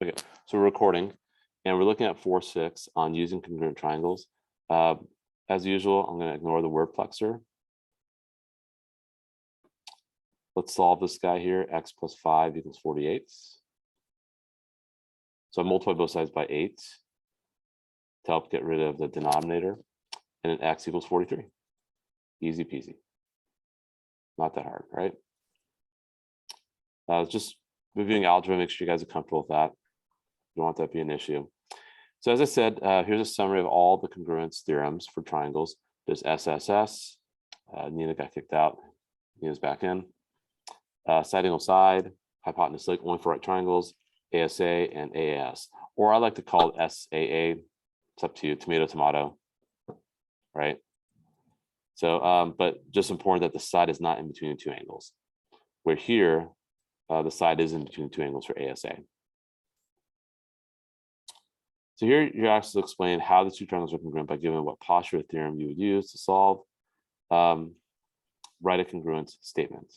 Okay, so we're recording and we're looking at 4-6 on using congruent triangles. As usual, I'm going to ignore the word plexer. Let's solve this guy here. X plus 5 equals 48. So I multiply both sides by 8 to help get rid of the denominator. And then x equals 43. Easy peasy. Not that hard, right? Just reviewing algebra, make sure you guys are comfortable with that. You don't want that to be an issue. So as I said, here's a summary of all the congruence theorems for triangles. There's SSS. Nina got kicked out. Nina's back in. Side angle side, hypotenuse length only for right triangles, ASA and AAS. Or I like to call it SAA. It's up to you, tomato, tomato, right? So, but just important that the side is not in between the two angles. Where here, the side is in between the two angles for ASA. So here you're actually explaining how the two triangles are congruent by giving what posture theorem you would use to solve, write a congruence statement.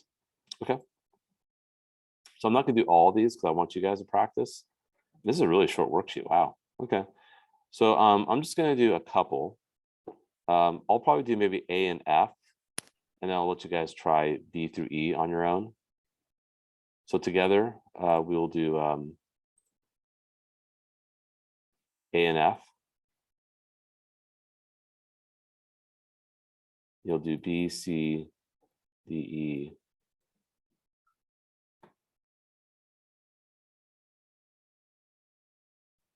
Okay. So I'm not going to do all of these because I want you guys to practice. This is a really short worksheet. Wow. Okay. So I'm just going to do a couple. I'll probably do maybe A and F, and then I'll let you guys try B through E on your own. So together, we'll do A and F. You'll do B, C, D, E.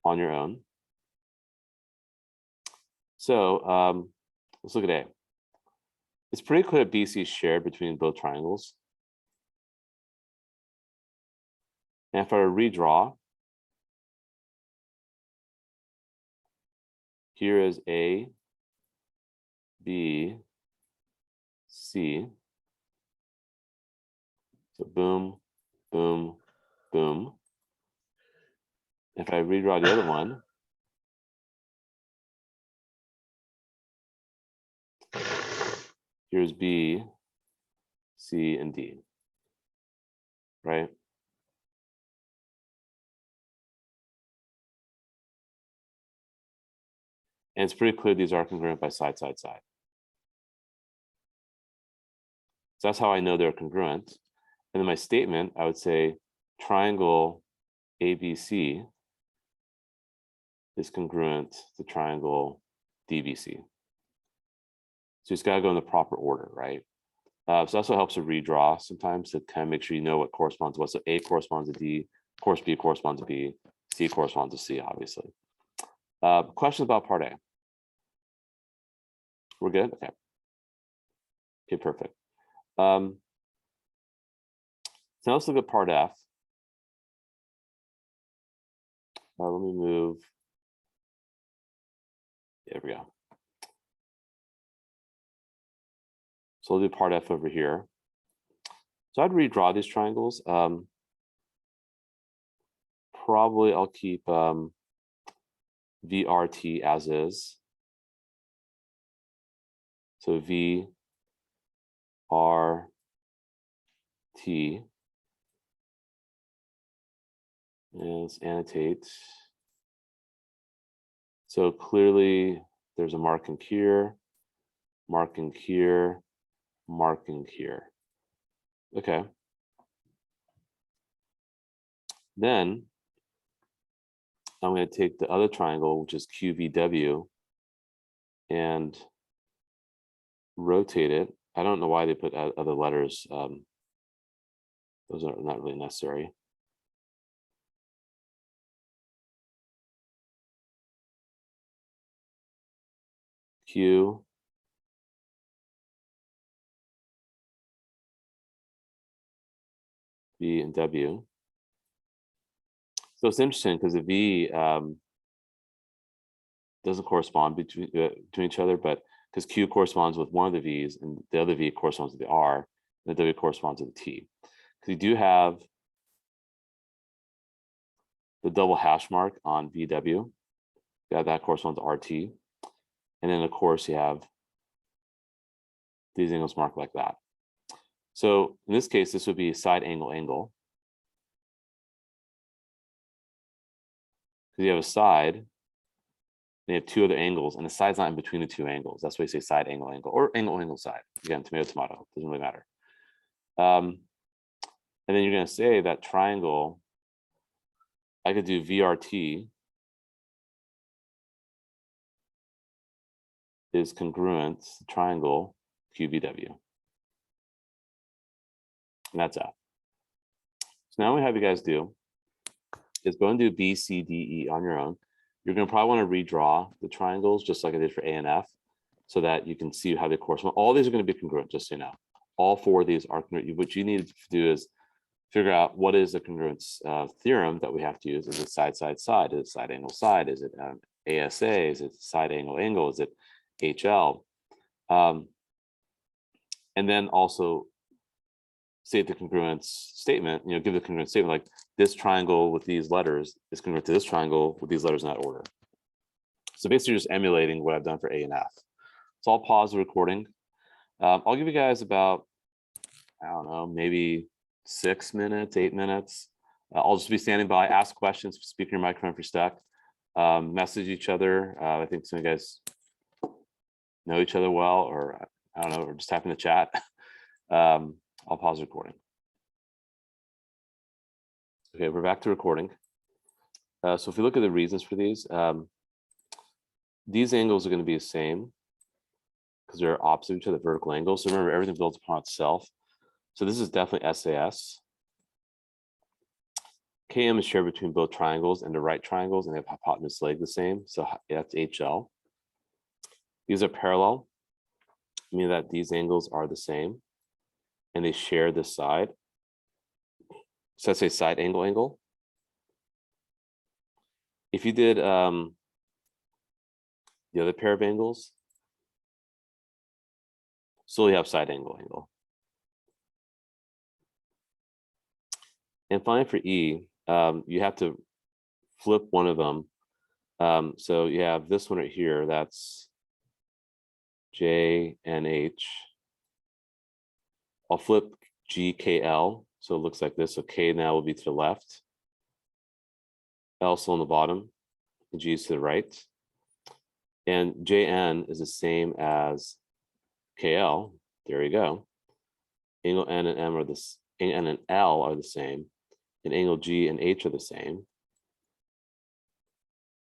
On your own. So let's look at A. It's pretty clear that BC is shared between both triangles. And if I redraw, here is A, B, C. So boom, boom, boom. If I redraw the other one, here's B, C, and D, right? And it's pretty clear these are congruent by side, side, side. So that's how I know they're congruent. And in my statement, I would say triangle ABC is congruent to triangle DBC. So you just got to go in the proper order, right? So that's what helps to redraw sometimes to kind of make sure you know what corresponds to what. So A corresponds to D, of course B corresponds to B, C corresponds to C, obviously. Questions about part A? We're good? Okay. Okay, perfect. So now let's look at part F. Let me move. There we go. So I'll do part F over here. So I'd redraw these triangles. Probably I'll keep VRT as is. So V, R, T. And let's annotate. So clearly there's a marking here, marking here, marking here. Okay. Then I'm going to take the other triangle, which is QVW, and rotate it. I don't know why they put other letters. Those are not really necessary. Q, V, and W. So it's interesting because the V doesn't correspond between each other, but because Q corresponds with one of the V's and the other V corresponds to the R, and the W corresponds to the T. Because you do have the double hash mark on VW. Yeah, that corresponds to RT. And then of course you have these angles marked like that. So in this case, this would be side angle angle. you have a side, and you have two other angles, and the side's not in between the two angles. That's why you say side, angle, angle, or angle, angle, side. Again, tomato, tomato, doesn't really matter. And then you're going to say that triangle, I could do VRT is congruent to triangle QBW. And that's F. So now what we have you guys do is go and do B, C, D, E on your own. You're going to probably want to redraw the triangles just like I did for A and F so that you can see how they correspond. All these are going to be congruent, just so you know. All four of these are congruent. What you need to do is figure out what is the congruence theorem that we have to use. Is it side, side, side? Is it side, angle, side? Is it ASA? Is it side, angle, angle? Is it HL? And then also state the congruence statement, give the congruence statement like this triangle with these letters is congruent to this triangle with these letters in that order. So basically just emulating what I've done for A and F. So I'll pause the recording. I'll give you guys about, I don't know, maybe 6 minutes, 8 minutes. I'll just be standing by, ask questions, speak in your microphone if you're stuck, message each other. I think some of you guys know each other well, or I don't know, or just type in the chat. I'll pause the recording. Okay, we're back to recording. So if we look at the reasons for these angles are going to be the same because they're opposite each other, vertical angles. So remember, everything builds upon itself. So this is definitely SAS. KM is shared between both triangles and the right triangles, and they have hypotenuse leg the same. So that's HL. These are parallel, meaning that these angles are the same, and they share this side. So let's say side, angle, angle. If you did the other pair of angles, so you have side, angle, angle. And finally for E, you have to flip one of them. So you have this one right here, that's J and H. I'll flip GKL, so it looks like this. So K now will be to the left, L still on the bottom, and G is to the right. And JN is the same as KL. There you go. Angle N and M are this. N and L are the same, and angle G and H are the same.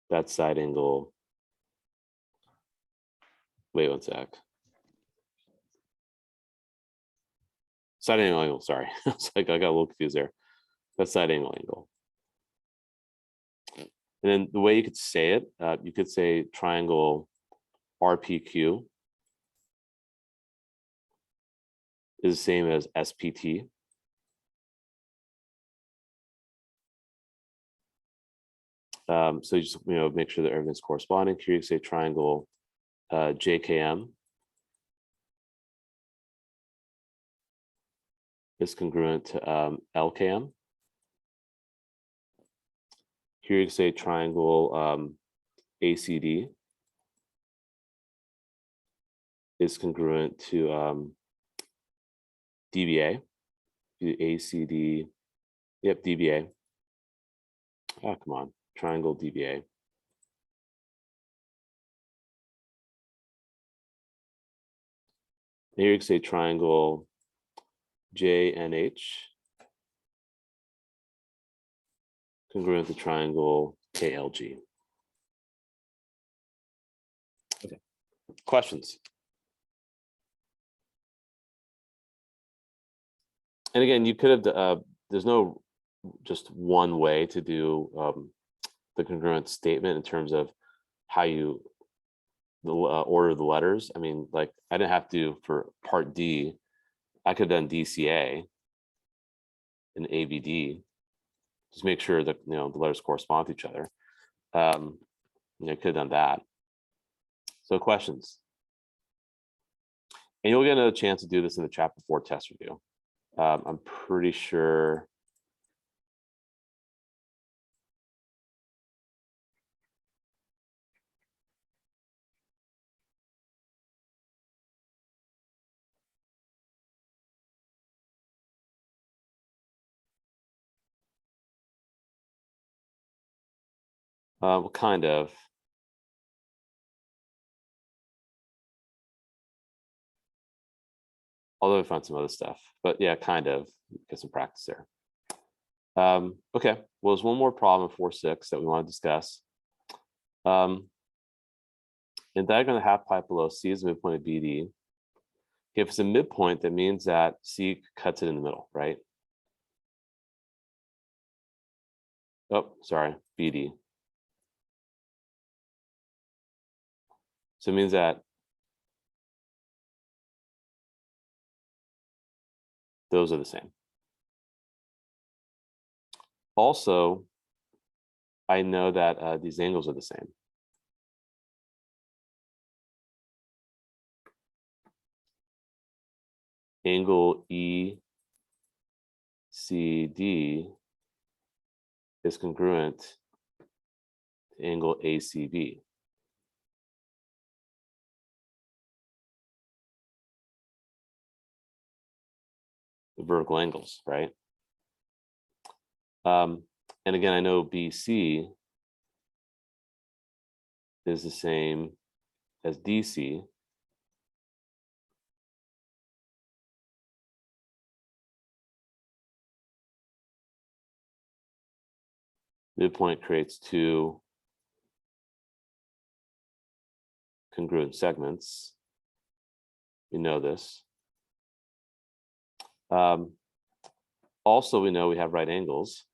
That's side angle. Wait one sec. Side angle angle, sorry. It's like I got a little confused there. That's side angle angle. And then the way you could say it, you could say triangle RPQ is the same as SPT. So you just make sure that everything's corresponding. Here you say triangle JKM is congruent to LKM. Here you say triangle ACD is congruent to DBA. ACD, yep, DBA. Oh, come on, triangle DBA. Here you can say triangle JNH congruent to triangle KLG. Okay, questions? And again, you could have, there's no just one way to do the congruent statement in terms of how you order the letters. I mean, like I didn't have to for part D. I could have done DCA and ABD. Just make sure that the letters correspond to each other. You could have done that. So questions, and you'll get another chance to do this in the chapter 4 test review. I'm pretty sure. Well, kind of. Although we found some other stuff, but yeah, kind of. Get some practice there. Okay, well, there's one more problem in 4.6 that we want to discuss. In diagram of the half pipe below, C is the midpoint of BD. If it's a midpoint, that means that C cuts it in the middle, right? Oh, sorry, BD. So it means that those are the same. Also, I know that these angles are the same. Angle ECD is congruent to angle ACB. The vertical angles, right? And again, I know BC is the same as DC. Midpoint creates two congruent segments. We know this. Also, we know we have right angles.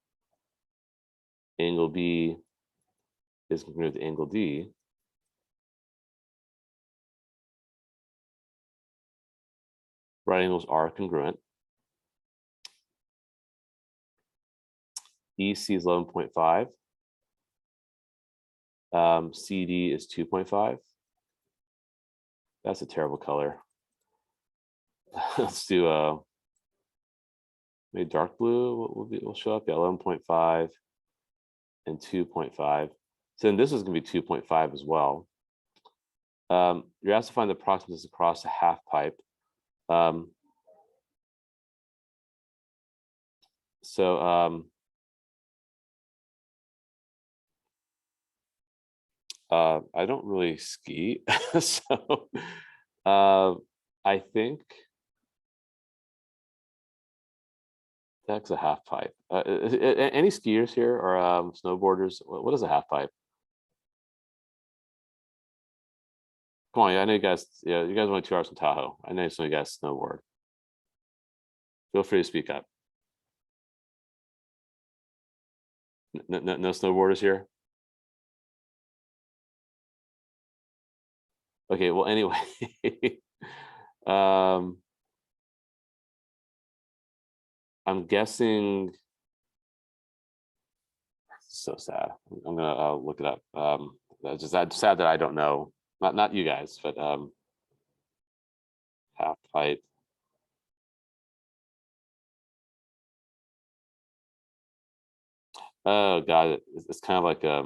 Angle B is congruent to angle D. Right angles are congruent. EC is 11.5. CD is 2.5. That's a terrible color. Let's do maybe dark blue will show up. Yeah, 11.5 and 2.5. So then this is going to be 2.5 as well. You're asked to find the approximate distance across a half pipe. I don't really ski, so I think that's a half pipe. Any skiers here or snowboarders? What is a half pipe? Come on, I know you guys. Yeah, you guys went 2 hours from Tahoe. I know some of you guys snowboard. Feel free to speak up. No snowboarders here. Okay, well, anyway, I'm guessing. So sad. I'm gonna look it up. That's just sad that I don't know. Not you guys, but half pipe. Oh God, it's kind of like a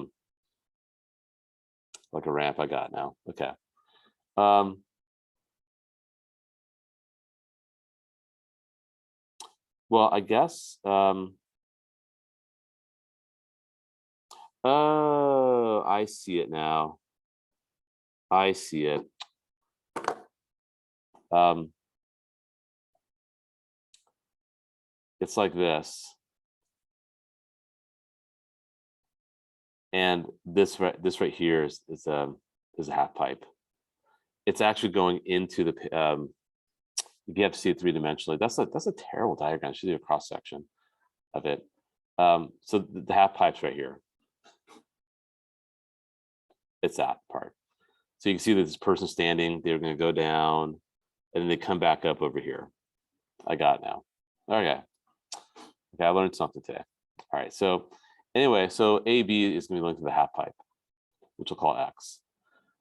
ramp I got now. Okay. Well, I guess. Oh, I see it now. I see it. It's like this. And this right here is a half pipe. It's actually going into the you have to see it 3-dimensionally. That's a terrible diagram. I should do a cross section of it. So the half pipe's right here. It's that part. So you can see that this person standing, they're going to go down, and then they come back up over here. I got it now. Okay. Okay, I learned something today. All right. So anyway, so AB is going to be linked to the half pipe, which we'll call X.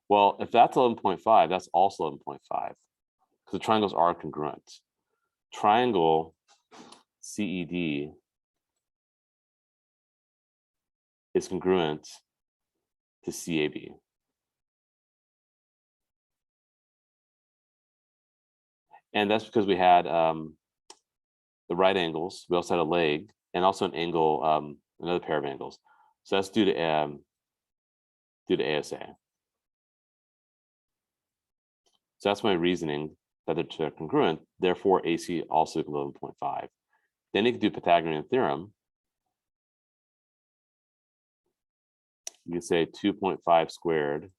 Well, if that's 11.5, that's also 11.5 because the triangles are congruent. Triangle CED is congruent to CAB. And that's because we had the right angles. We also had a leg and also an angle, another pair of angles. So that's due to due to ASA. So that's my reasoning that they're congruent. Therefore, AC also equals 11.5. Then you can do Pythagorean theorem. You can say 2.5 squared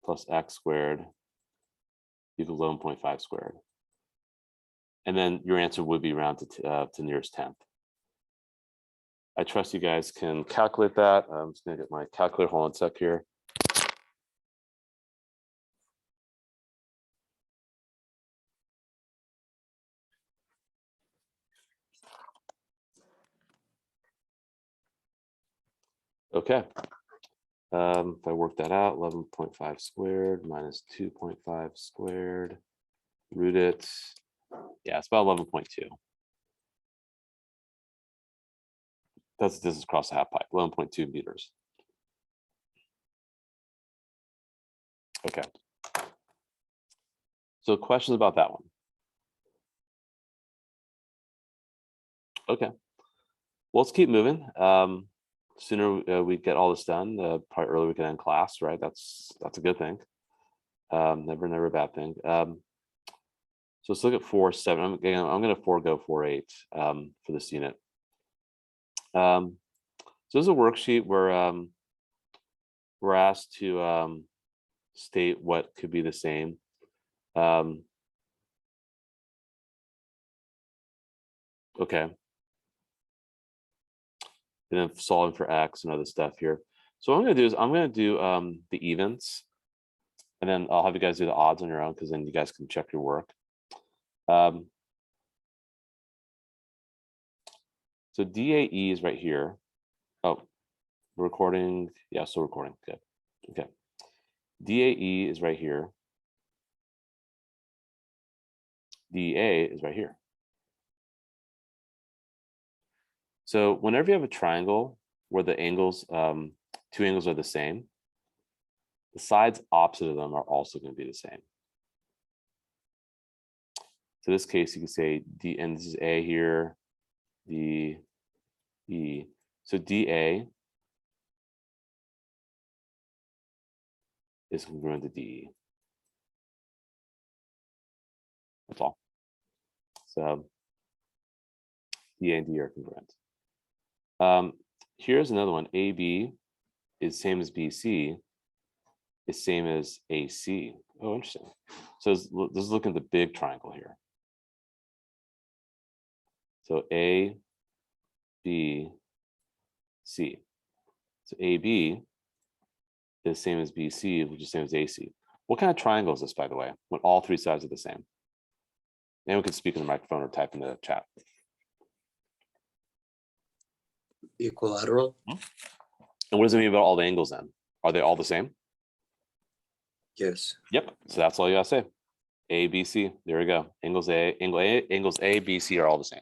plus x squared equals 11.5 squared. And then your answer would be rounded to nearest tenth. I trust you guys can calculate that. I'm just gonna get my calculator. Hold on a sec here. Okay. If I work that out, 11.5 squared minus 2.5 squared, root it. Yeah, it's about 11.2. That's the distance across the half pipe, 11.2 meters. Okay. So questions about that one? Okay. Well, let's keep moving. Sooner we get all this done, probably earlier we can end class, right? That's a good thing. Never a bad thing. So let's look at 4.7. I'm going to forego 4.8 for this unit. So this is a worksheet where we're asked to state what could be the same. Okay. And then solving for x and other stuff here. So what I'm going to do is I'm going to do the evens, and then I'll have you guys do the odds on your own, because then you guys can check your work. So DAE is right here. Oh, we're recording. Yeah, still recording. Good. Okay. DAE is right here. DA is right here. So whenever you have a triangle where the angles, two angles are the same, the sides opposite of them are also going to be the same. So this case, you can say D, and this is A here, D, E. So DA is congruent to DE. That's all. So DA and DE are congruent. Here's another one. AB is same as BC, is same as AC. Oh, interesting. So this is looking at the big triangle here. So A, B, C. So AB is same as BC, which is same as AC. What kind of triangle is this, by the way, when all three sides are the same? Anyone can speak in the microphone or type in the chat. Equilateral. And what does it mean about all the angles then? Are they all the same? Yes. Yep. So that's all you gotta say. A, B, C. There we go. Angles A, angles A, B, C are all the same.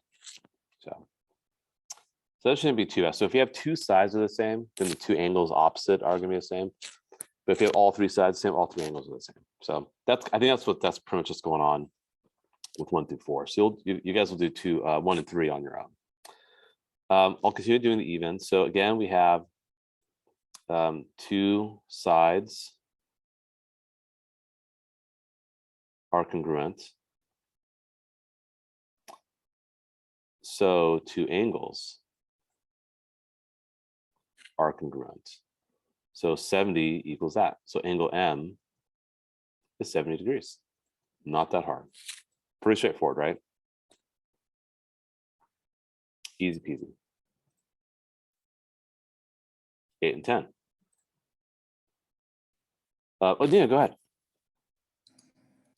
So that shouldn't be too bad. So if you have two sides are the same, then the two angles opposite are gonna be the same. But if you have all three sides the same, all three angles are the same. So I think that's pretty much what's going on with 1 through 4. So you guys will do 1 and 3 on your own. I'll continue doing the evens. So again, we have two sides are congruent. So two angles are congruent. So 70 equals that. So angle M is 70 degrees. Not that hard. Pretty straightforward, right? Easy peasy. 8 and 10. Oh, Dina, go ahead.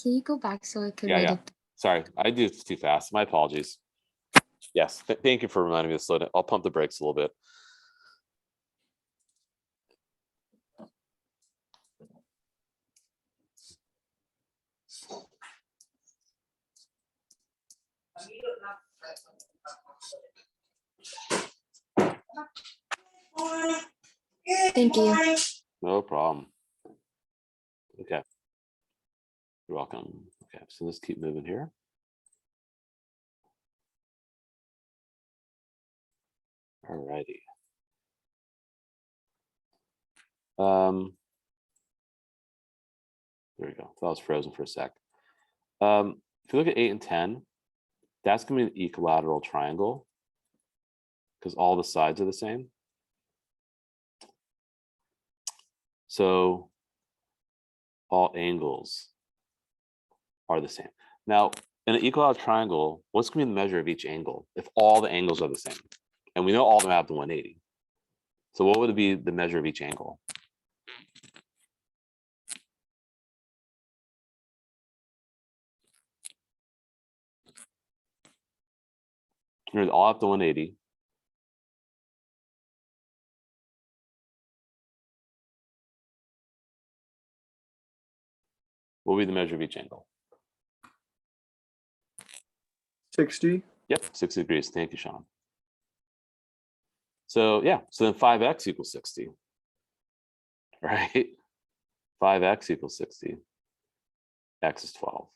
Can you go back so I could Yeah, write yeah. it? Sorry, I do it too fast. My apologies. Yes, thank you for reminding me to slow down. I'll pump the brakes a little bit. Thank you. No problem. Okay. You're welcome. Okay, so let's keep moving here. All righty. There we go. That was frozen for a sec. If you look at 8 and 10, that's going to be an equilateral triangle because all the sides are the same. So all angles are the same. Now, in an equilateral triangle, what's going to be the measure of each angle if all the angles are the same? And we know all of them have the 180. So what would it be the measure of each angle? They all have the 180. What would be the measure of each angle? 60. Yep, 60 degrees. Thank you, Sean. So yeah, so then 5x equals 60, right? 5x equals 60. X is 12.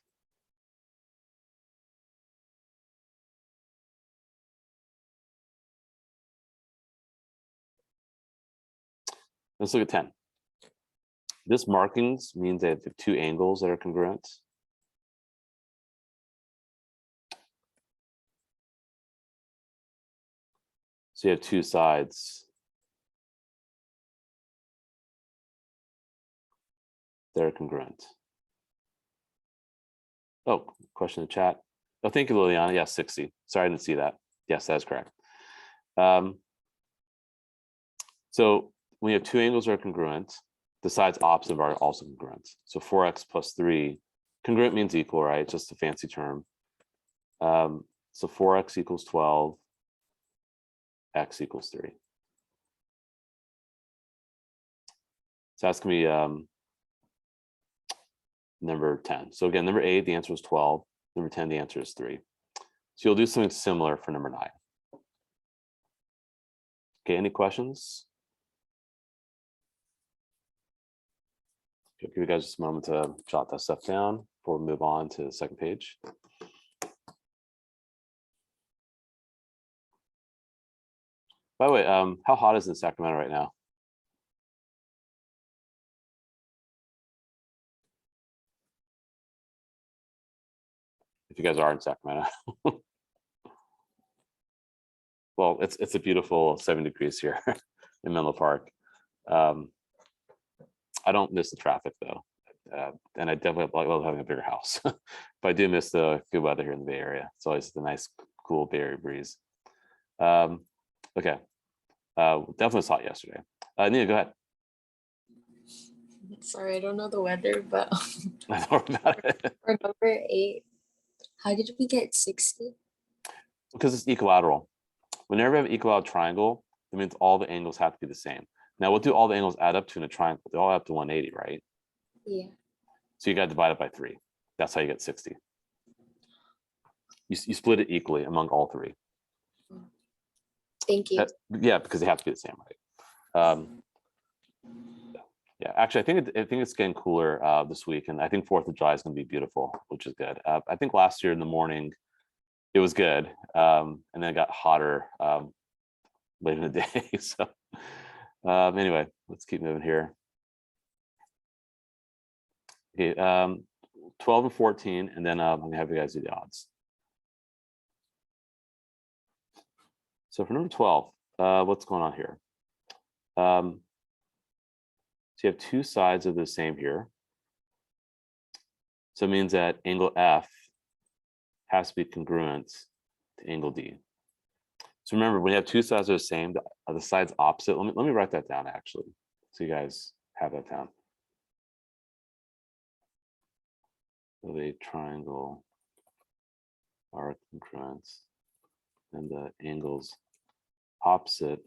Let's look at 10. This markings means that the two angles that are congruent. So you have two sides that are congruent. Oh, question in the chat. Oh, thank you, Liliana. Yes, 60. Sorry, I didn't see that. Yes, that's correct. So when you have two angles that are congruent, the sides opposite are also congruent. So 4x plus 3, congruent means equal, right? Just a fancy term. So 4x equals 12, x equals 3. So that's going to be number 10. So again, number 8, the answer is 12. Number 10, the answer is 3. So you'll do something similar for number 9. Okay, any questions? I'll give you guys just a moment to jot that stuff down before we move on to the second page. By the way, how hot is it in Sacramento right now? If you guys are in Sacramento. Well, it's a beautiful 7 degrees here in Menlo Park. I don't miss the traffic though. And I definitely love having a bigger house. But I do miss the good weather here in the Bay Area. It's always the nice, cool Bay Area breeze. Okay. Definitely was hot yesterday. Nia, go ahead. Sorry, I don't know the weather, but I know about it. for number 8, how did we get 60? Because it's equilateral. Whenever we have an equilateral triangle, that means all the angles have to be the same. Now, what do all the angles add up to in a triangle? They all add up to 180, right? Yeah. So you got to divide it by 3. That's how you get 60. You split it equally among all 3. Thank you. Yeah, because they have to be the same, right? Yeah, actually, I think it's getting cooler this week, and I think 4th of July is going to be beautiful, which is good. I think last year in the morning, it was good, and then it got hotter later in the day. So anyway, let's keep moving here. Okay, 12 and 14, and then I'm gonna have you guys do the odds. So for number 12, what's going on here? So you have two sides of the same here. So it means that angle F has to be congruent to angle D. So remember, when you have two sides are the same, the sides opposite. Let me write that down actually, so you guys have that down. So the triangle are congruent, and the angles opposite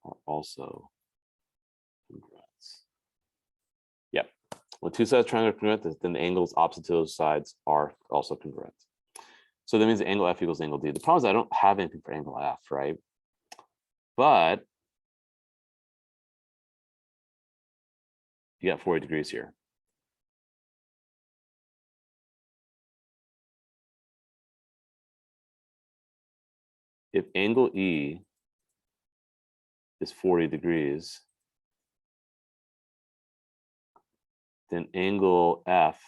are also congruent. Yep. When two sides of a triangle are congruent, then the angles opposite to those sides are also congruent. So that means the angle F equals angle D. The problem is I don't have anything for angle F, right? But you got 40 degrees here. if angle E is 40 degrees, then angle F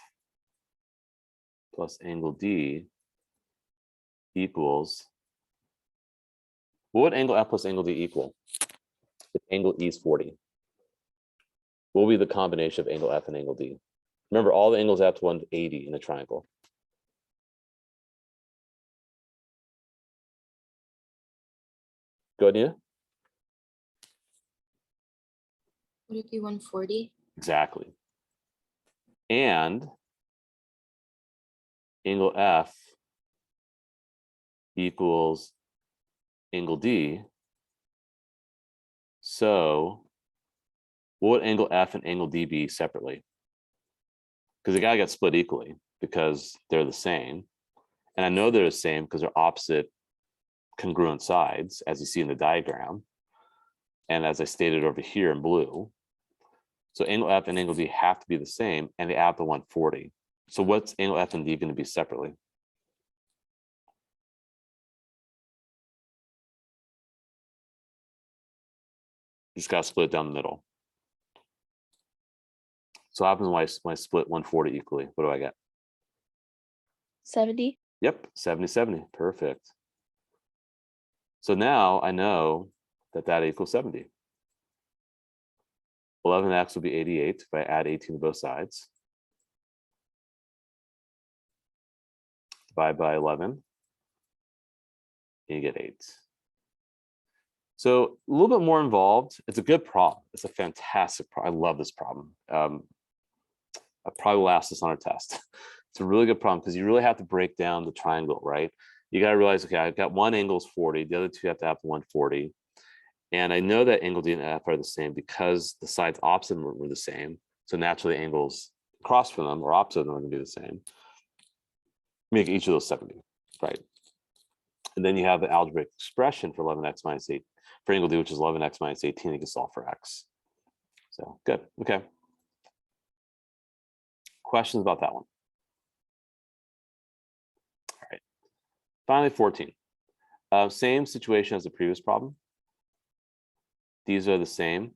plus angle D equals, what would angle F plus angle D equal if angle E is 40? What will be the combination of angle F and angle D? Remember, all the angles add to 180 in a triangle. Go ahead, Nina. Would it be 140? Exactly. And angle F equals angle D. So what would angle F and angle D be separately? Because they gotta get split equally because they're the same. And I know they're the same because they're opposite congruent sides, as you see in the diagram. And as I stated over here in blue. So angle F and angle D have to be the same, and they add to 140. So what's angle F and D going to be separately? You just got to split it down the middle. So what happens when I split 140 equally? What do I get? 70. Yep, 70. Perfect. So now I know that that equals 70. 11x will be 88 if I add 18 to both sides. Divide by 11, and you get 8. So a little bit more involved. It's a good problem. It's a fantastic problem. I love this problem. I probably will ask this on our test. It's a really good problem because you really have to break down the triangle, right? You got to realize, okay, I've got one angle is 40. The other two have to have 140. And I know that angle D and F are the same because the sides opposite them were the same. So naturally angles across from them or opposite of them are going to be the same. Make each of those 70, right? And then you have the algebraic expression for 11x minus 8 for angle D, which is 11x minus 18. You can solve for x. So good. Okay. Questions about that one? All right. Finally, 14. Same situation as the previous problem. These are the same.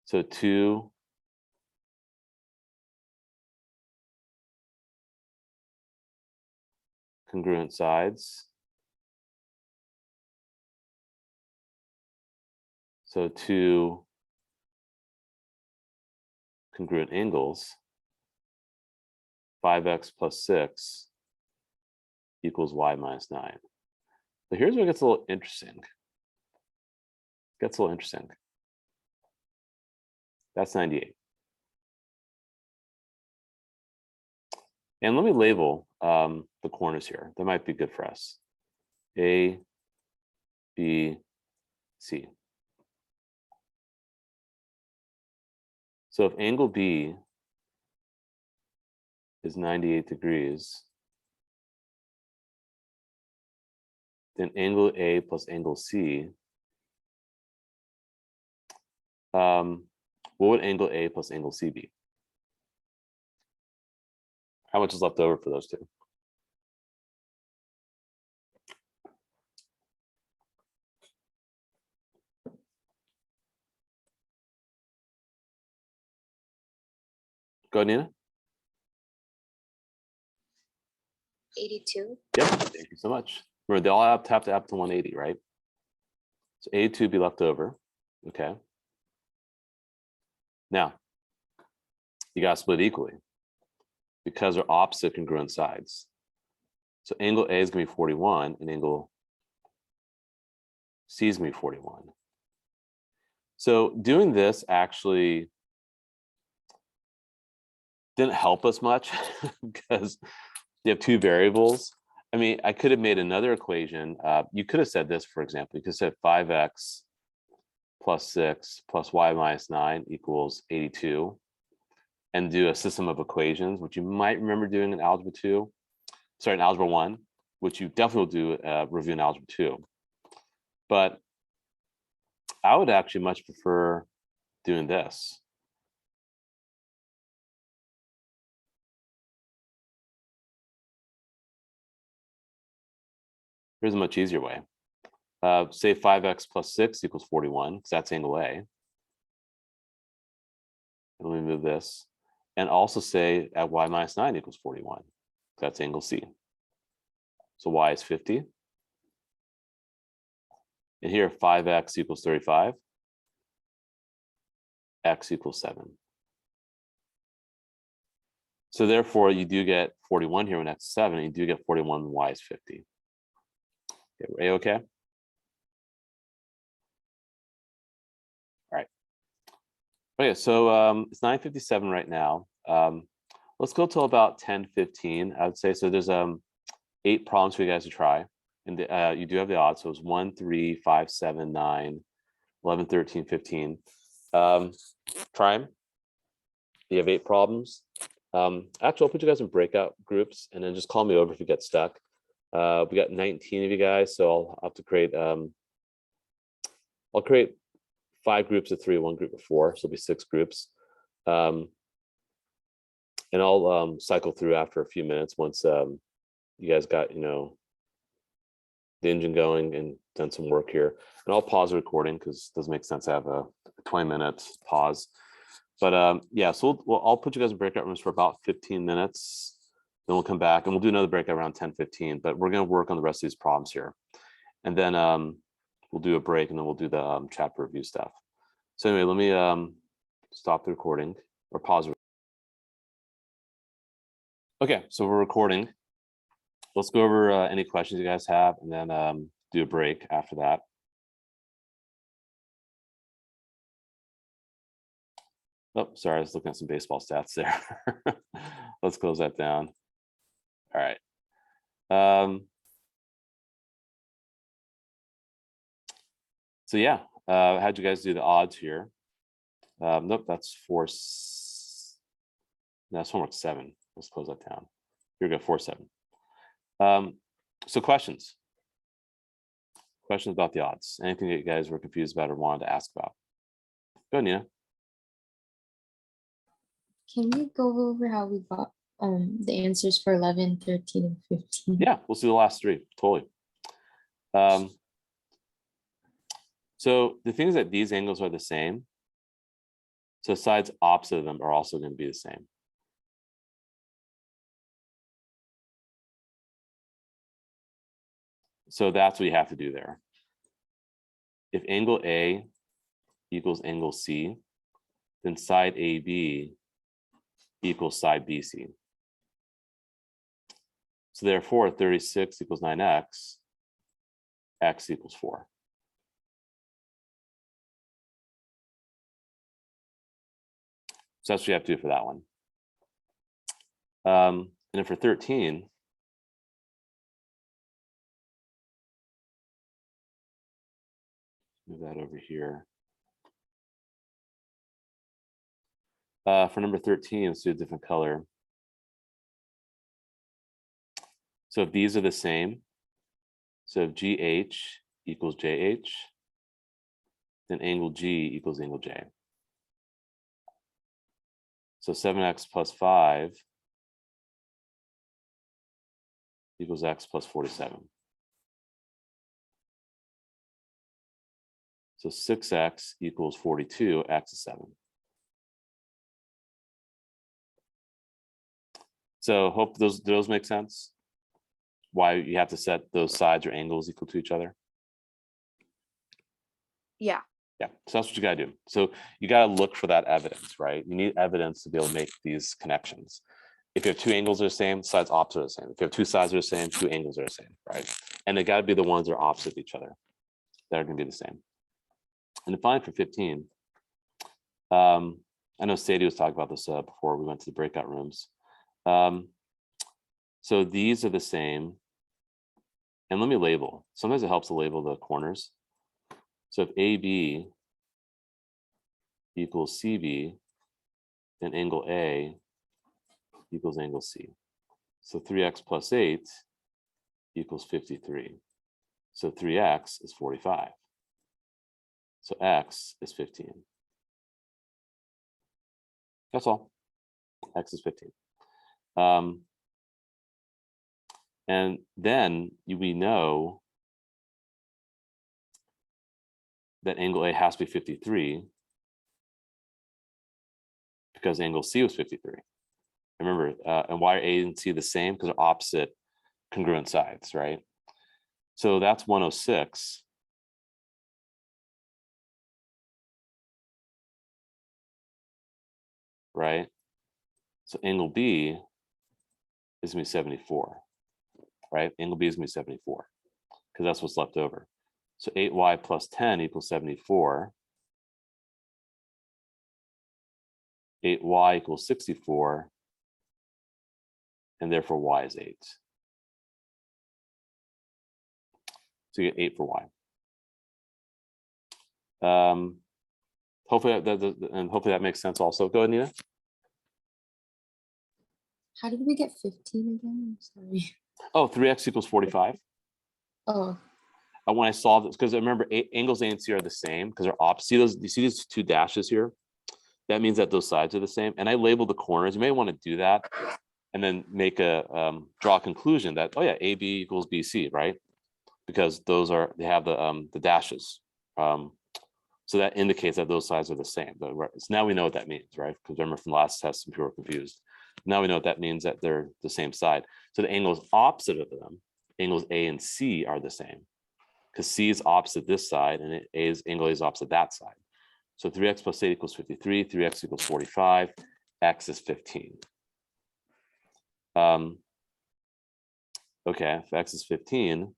So two congruent sides. So two congruent angles. 5x plus 6 equals y minus 9. So here's where it gets a little interesting. Gets a little interesting. That's 98. And let me label the corners here. That might be good for us. A, B, C. So if angle B is 98 degrees, then angle A plus angle C, what would angle A plus angle C be? How much is left over for those two? Go, Nina. 82. Yep, thank you so much. Remember, they all have to add up to 180, right? So 82 be left over, okay? Now, you got to split equally because they're opposite congruent sides. So angle A is going to be 41 and angle C is going to be 41. So doing this actually didn't help us much because you have two variables. I mean, I could have made another equation. You could have said this, for example. You could have said 5x plus 6 plus y minus 9 equals 82 and do a system of equations, which you might remember doing in algebra 2. Sorry, in algebra 1, which you definitely will do review in algebra 2. But I would actually much prefer doing this. Here's a much easier way. Say 5x plus 6 equals 41, because that's angle A. And let me move this. And also say at y minus 9 equals 41. That's angle C. So y is 50. And here 5x equals 35. X equals 7. So therefore, you do get 41 here when x is 7. And you do get 41 when y is 50. Okay, we're A-okay? All right. Okay, so it's 9:57 right now. Let's go till about 10:15, I would say. So there's 8 problems for you guys to try. And you do have the odds. So it's 1, 3, 5, 7, 9, 11, 13, 15. Try them. You have 8 problems. Actually, I'll put you guys in breakout groups and then just call me over if you get stuck. We got 19 of you guys, so I'll have to create, I'll create 5 groups of 3, 1 group of 4, so it'll be 6 groups. And I'll cycle through after a few minutes once you guys got, you know, the engine going and done some work here. And I'll pause the recording because it doesn't make sense to have a 20-minute pause. But yeah, so I'll put you guys in breakout rooms for about 15 minutes. Then we'll come back and we'll do another breakout around 10:15. But we're going to work on the rest of these problems here. And then we'll do a break and then we'll do the chapter review stuff. So anyway, let me stop the recording or pause. Okay, so we're recording. Let's go over any questions you guys have and then do a break after that. Oh, sorry, I was looking at some baseball stats there. Let's close that down. All right. So yeah, how'd you guys do the odds here? Nope, that's 4. That's homework 7. Let's close that down. Here we go, 4, 7. So questions. Questions about the odds. Anything that you guys were confused about or wanted to ask about? Go ahead, Nina. Can we go over how we got the answers for 11, 13, and 15? Yeah, we'll see the last 3. Totally. So the thing is that these angles are the same. So sides opposite of them are also going to be the same. So that's what you have to do there. If angle A equals angle C, then side AB equals side BC. So therefore, 36 equals 9x, x equals 4. So that's what you have to do for that one. And then for 13, move that over here. For number 13, let's do a different color. So if these are the same, so if GH equals JH, then angle G equals angle J. So 7x plus 5 equals x plus 47. So 6x equals 42, x is 7. So hope those make sense. Why you have to set those sides or angles equal to each other. Yeah. Yeah, so that's what you gotta do. So you gotta look for that evidence, right? You need evidence to be able to make these connections. If you have 2 angles that are the same, sides opposite are the same. If you have 2 sides that are the same, 2 angles are the same, right? And they gotta be the ones that are opposite of each other that are gonna be the same. And then finally for 15, I know Sadie was talking about this before we went to the breakout rooms. So these are the same. And let me label. Sometimes it helps to label the corners. So if AB equals CB, then angle A equals angle C. So 3x plus 8 equals 53. So 3x is 45. So x is 15. That's all. X is 15. And then we know that angle A has to be 53 because angle C was 53. Remember, and why are A and C the same? Because they're opposite congruent sides, right? So that's 106. Right? So angle B is gonna be 74, right? Angle B is gonna be 74 because that's what's left over. So 8y plus 10 equals 74. 8y equals 64. And therefore y is 8. So you get 8 for y. Hopefully that makes sense also. Go ahead, Nina. How did we get 15 again? I'm sorry. Oh, 3x equals 45. Oh, When I solved this, because remember angles A and C are the same because they're opposite. See those? You see these two dashes here? That means that those sides are the same. And I labeled the corners. You may want to do that and then make a draw a conclusion that, oh yeah, AB equals BC, right? Because they have the dashes. So that indicates that those sides are the same. So now we know what that means, right? Because remember from the last test, some people were confused. Now we know what that means, that they're the same side. So the angles opposite of them, angles A and C, are the same. Because C is opposite this side and angle A is opposite that side. So 3x plus 8 equals 53, 3x equals 45, x is 15. Okay, if x is 15,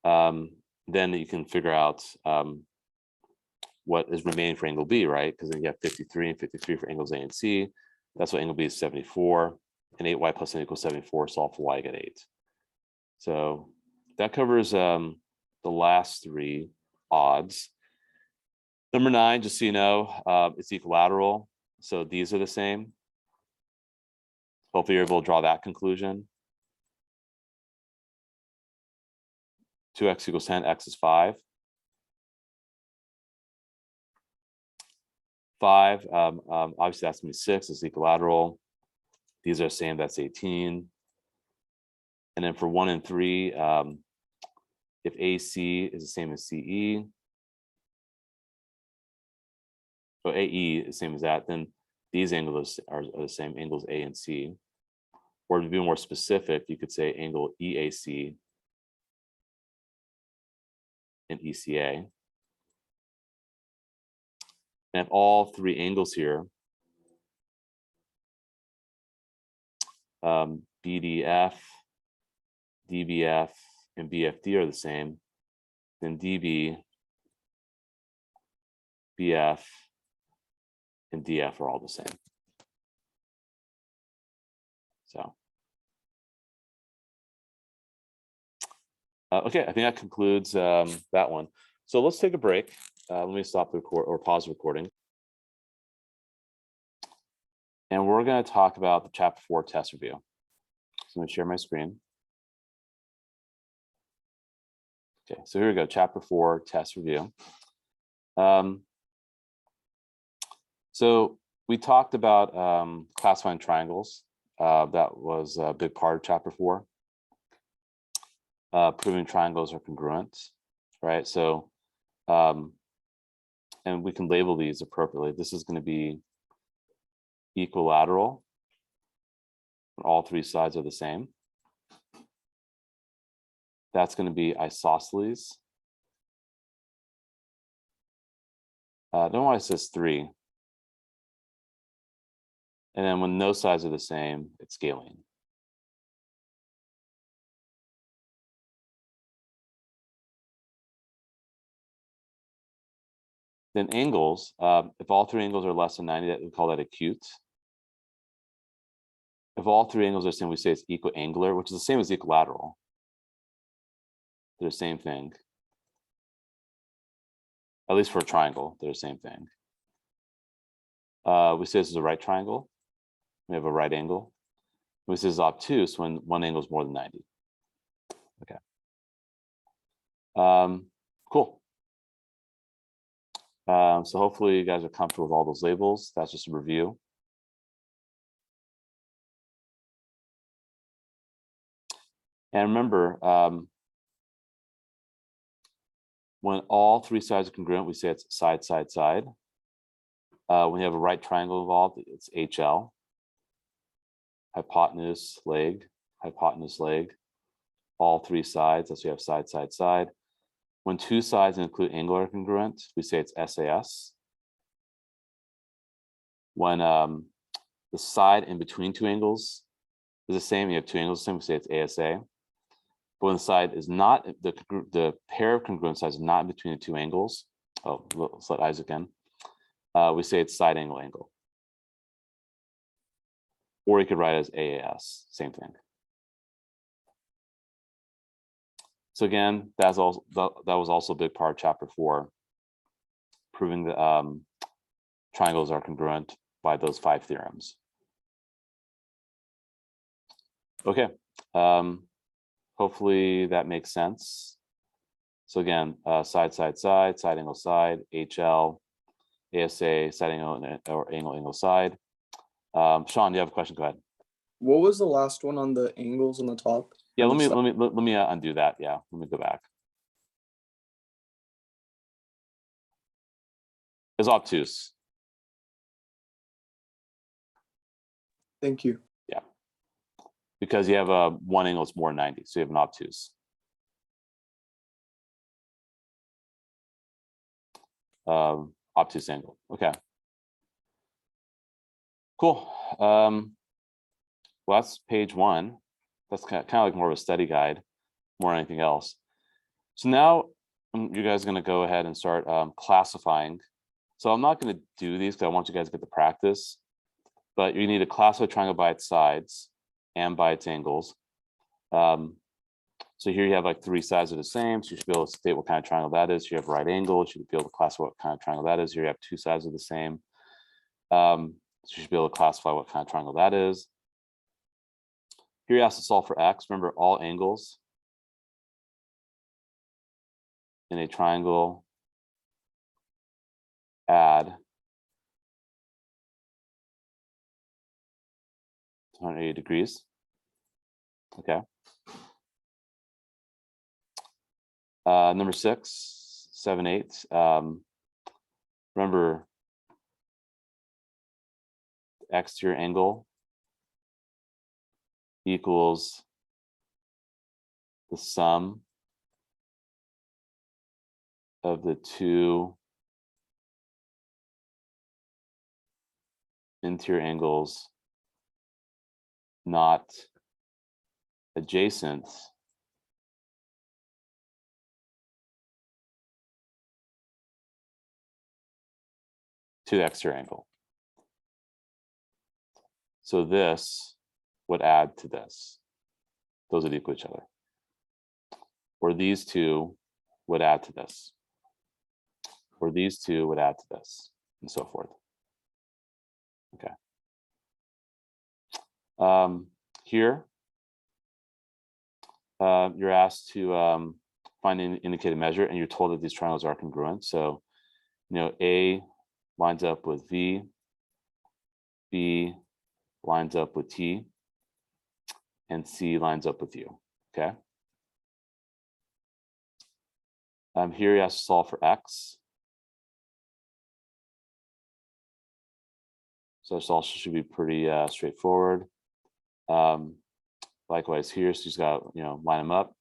then you can figure out what is remaining for angle B, right? Because then you have 53 and 53 for angles A and C. That's what angle B is 74. And 8y plus 10 equals 74. Solve for y, get 8. So that covers the last three odds. Number 9, just so you know, it's equilateral. So these are the same. Hopefully you're able to draw that conclusion. 2x equals 10, x is 5. 5, obviously that's gonna be 6, it's equilateral. These are the same, that's 18. And then for 1 and 3, if AC is the same as CE, so AE is the same as that, then these angles are the same, angles A and C. Or to be more specific, you could say angle EAC and ECA. And if all three angles here, BDF, DBF, and BFD are the same, then DB, BF, and DF are all the same. So, okay, I think that concludes that one. So let's take a break. Let me stop the record or pause the recording. And we're going to talk about the chapter 4 test review. So I'm going to share my screen. Okay, so here we go, chapter 4 test review. So we talked about classifying triangles. That was a big part of chapter 4. Proving triangles are congruent, right? So, and we can label these appropriately. This is going to be equilateral. All three sides are the same. That's going to be isosceles. I don't know why it says 3. And then when no sides are the same, it's scaling. Then angles, if all three angles are less than 90, we call that acute. If all three angles are the same, we say it's equiangular, which is the same as equilateral. They're the same thing. At least for a triangle, they're the same thing. We say this is a right triangle. We have a right angle. We say this is obtuse when one angle is more than 90. Okay. Cool. So hopefully you guys are comfortable with all those labels. That's just a review. And remember, When all three sides are congruent, we say it's side, side, side. When you have a right triangle involved, it's HL. Hypotenuse, leg, hypotenuse, leg. All three sides, that's why you have side, side, side. When two sides include angular congruent, we say it's SAS. When the side in between two angles is the same, you have two angles the same, we say it's ASA. But when the side is not, the pair of congruent sides is not in between the two angles, oh, let's let Isaac in, we say it's side angle angle. Or you could write it as AAS, same thing. So again, that was also a big part of chapter 4, proving that triangles are congruent by those 5 theorems. Okay, hopefully that makes sense. So again, side, side, side, side angle side, HL, ASA, side angle or angle side. Sean, do you have a question? Go ahead. What was the last one on the angles on the top? Yeah, let me undo that. Yeah, let me go back. It's obtuse. Thank you. Yeah, because you have a one angle is more 90, so you have an obtuse. Obtuse angle. Okay. Cool. Well, that's page 1. That's kind of like more of a study guide, more than anything else. So now you guys are going to go ahead and start classifying. So I'm not going to do these because I want you guys to get the practice, but you need to classify a triangle by its sides and by its angles. So here you have like 3 sides are the same, so you should be able to state what kind of triangle that is. You have a right angle, you should be able to classify what kind of triangle that is. Here you have 2 sides are the same. So you should be able to classify what kind of triangle that is. Here you have to solve for x. Remember, all angles in a triangle add 180 degrees. Okay. Number 6, 7, 8. Remember, exterior angle equals the sum of the 2 interior angles not adjacent to the exterior angle. So this would add to this. Those would equal each other. Or these 2 would add to this. Or these 2 would add to this, and so forth. Okay. Here, you're asked to find an indicated measure, and you're told that these triangles are congruent. So, A lines up with V, B lines up with T, and C lines up with U. Okay. Here you have to solve for x. So this also should be pretty straightforward. Likewise here, so you just got line them up.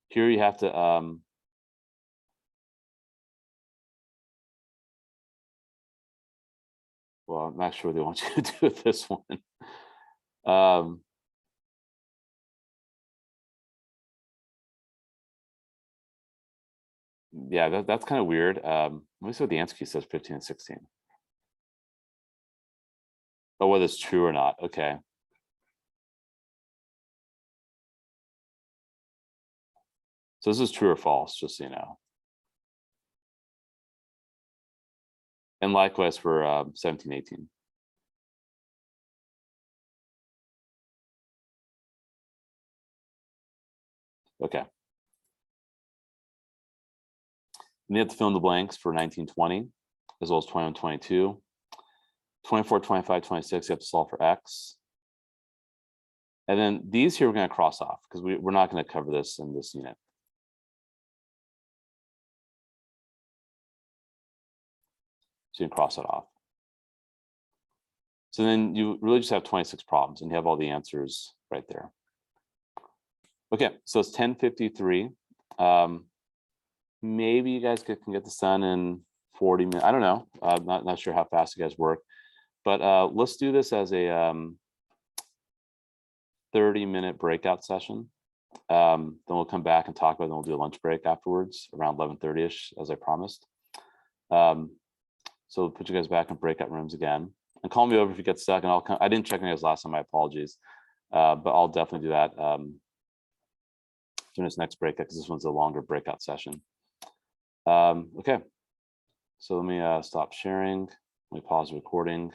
Here you have to well, I'm not sure what they want you to do with this one. Yeah, that's kind of weird. Let me see what the answer key says, 15 and 16. Oh, whether it's true or not. Okay. So this is true or false, just so you know. And likewise for 17, 18. Okay. And you have to fill in the blanks for 19, 20, as well as 21, 22. 24, 25, 26, you have to solve for x. And then these here we're going to cross off because we're not going to cover this in this unit. So you can cross it off. So then you really just have 26 problems and you have all the answers right there. Okay, so it's 10:53. Maybe you guys can get this done in 40 minutes. I don't know. I'm not sure how fast you guys work, but let's do this as a 30-minute breakout session. Then we'll come back and talk about it, then we'll do a lunch break afterwards around 11:30ish, as I promised. So we'll put you guys back in breakout rooms again. And call me over if you get stuck, and I'll come. I didn't check on you guys last time, my apologies. But I'll definitely do that during this next breakout, because this one's a longer breakout session. Okay, so let me stop sharing. Let me pause the recording.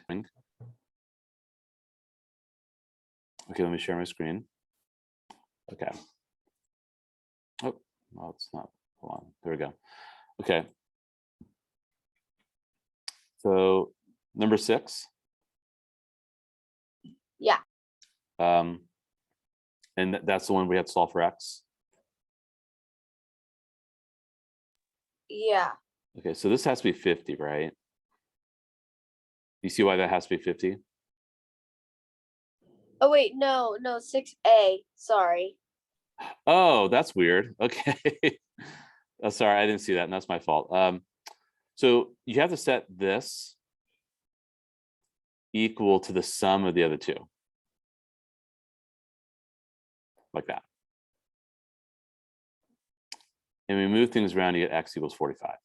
Okay, let me share my screen. Okay. Oh, no, it's not. Hold on. There we go. Okay. So number 6. Yeah. And that's the one we had to solve for x. Yeah. Okay, so this has to be 50, right? You see why that has to be 50? Oh wait, no, 6A. Sorry. Oh, that's weird. Okay. Oh, sorry, I didn't see that, and that's my fault. So you have to set this equal to the sum of the other two. Like that. And we move things around to get x equals 45.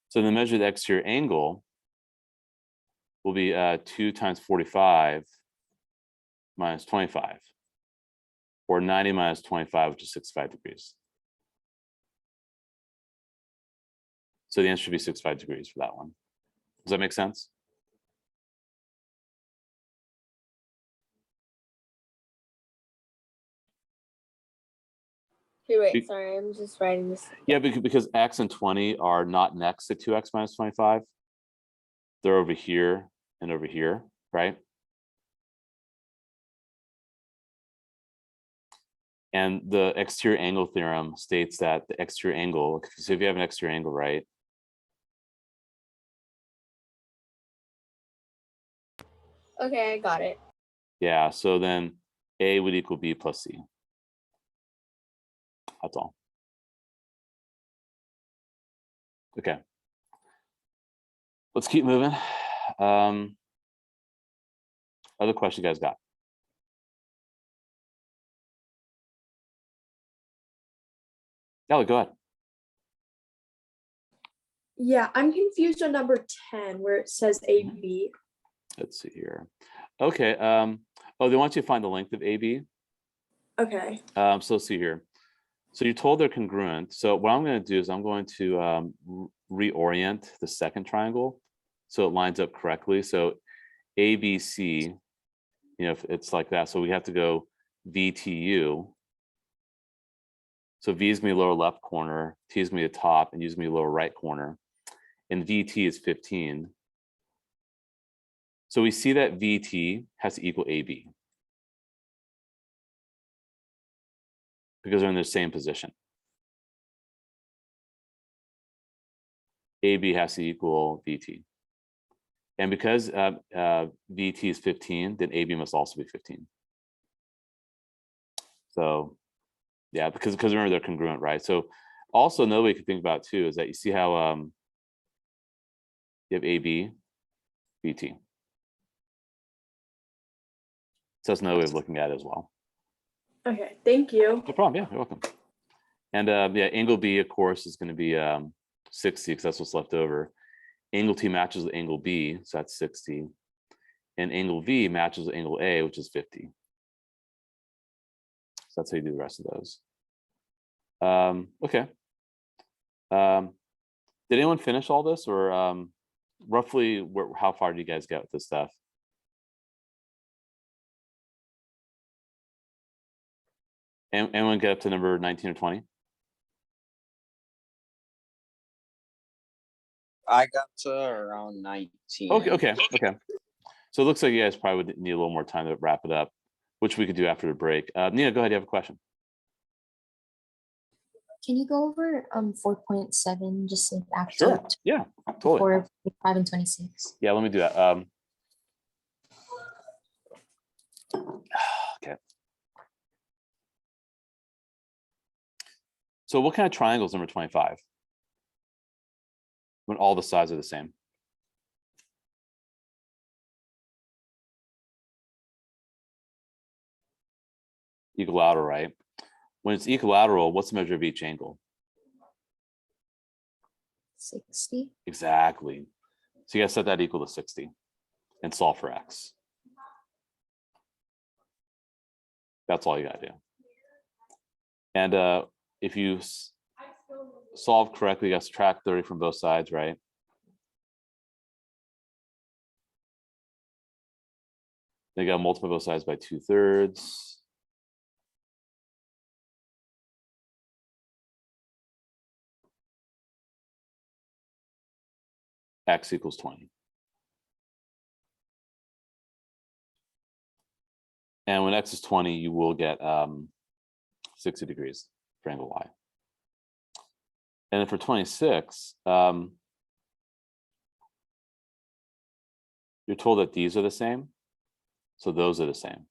So the measure of the exterior angle will be 2 times 45 minus 25, or 90 minus 25, which is 65 degrees. So the answer should be 65 degrees for that one. Does that make sense? Hey, wait, sorry, I'm just writing this. Yeah, because x and 20 are not next to 2x minus 25. They're over here and over here, right? And the exterior angle theorem states that the exterior angle, so if you have an exterior angle, right? Okay, I got it. Yeah, so then A would equal B plus C. That's all. Okay. Let's keep moving. Other question you guys got? Ellie, go ahead. Yeah, I'm confused on number 10 where it says AB. Let's see here. Okay. Oh, they want you to find the length of AB. Okay. So let's see here. So you're told they're congruent. So what I'm going to do is I'm going to reorient the second triangle so it lines up correctly. So ABC, if it's like that. So we have to go VTU. So V is going to be lower left corner, T is going to be the top, and U is going to be lower right corner. And VT is 15. So we see that VT has to equal AB because they're in the same position. AB has to equal VT. And because VT is 15, then AB must also be 15. So yeah, because remember they're congruent, right? So also another way you can think about it too is that you see how you have AB, VT. So that's another way of looking at it as well. Okay, thank you. No problem. Yeah, you're welcome. And yeah, angle B, of course, is going to be 60 because that's what's left over. Angle T matches with angle B, so that's 60. And angle V matches with angle A, which is 50. So that's how you do the rest of those. Okay. Did anyone finish all this, or roughly how far do you guys get with this stuff? Anyone get up to number 19 or 20? I got to around 19. Okay. So it looks like you guys probably would need a little more time to wrap it up, which we could do after the break. Nina, go ahead. You have a question? Can you go over 4.7 just like after Sure. Yeah, totally. 4, 5, and 26? Yeah, let me do that. Okay. So what kind of triangle is number 25? When all the sides are the same. Equilateral, right? When it's equilateral, what's the measure of each angle? 60. Exactly. So you gotta set that equal to 60 and solve for x. That's all you gotta do. And if you solve correctly, you gotta subtract 30 from both sides, right? Then you gotta multiply both sides by 2/3. X equals 20. And when x is 20, you will get 60 degrees for angle y. And then for 26, you're told that these are the same. So those are the same.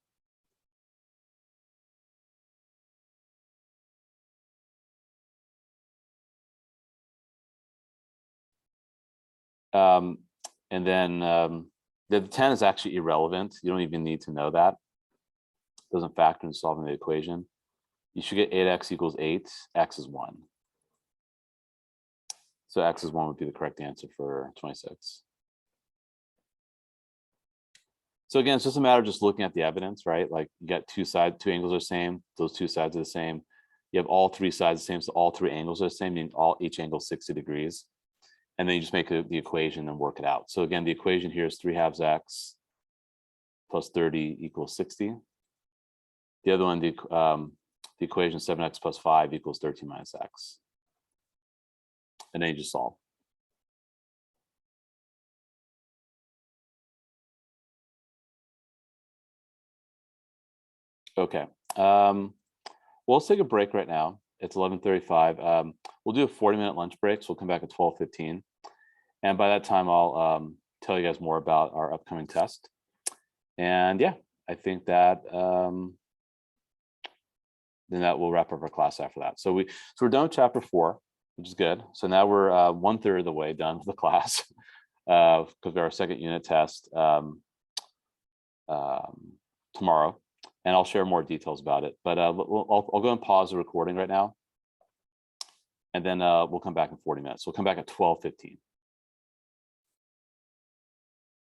And then the 10 is actually irrelevant. You don't even need to know that. It doesn't factor in solving the equation. You should get 8x equals 8, x is 1. So x is 1 would be the correct answer for 26. So again, it's just a matter of just looking at the evidence, right? Like you got two angles are the same, those two sides are the same. You have all three sides the same, so all three angles are the same, meaning each angle is 60 degrees. And then you just make the equation and work it out. So again, the equation here is 3/2 x plus 30 equals 60. The other one, the equation 7x plus 5 equals 13 minus x. And then you just solve. Okay. Well, let's take a break right now. It's 11:35. We'll do a 40-minute lunch break, so we'll come back at 12:15. And by that time, I'll tell you guys more about our upcoming test. And yeah, I think that then that will wrap up our class after that. So we're done with chapter 4, which is good. So now we're 1/3 of the way done with the class because we have our second unit test tomorrow. And I'll share more details about it. But I'll go and pause the recording right now. And then we'll come back in 40 minutes. We'll come back at 12:15.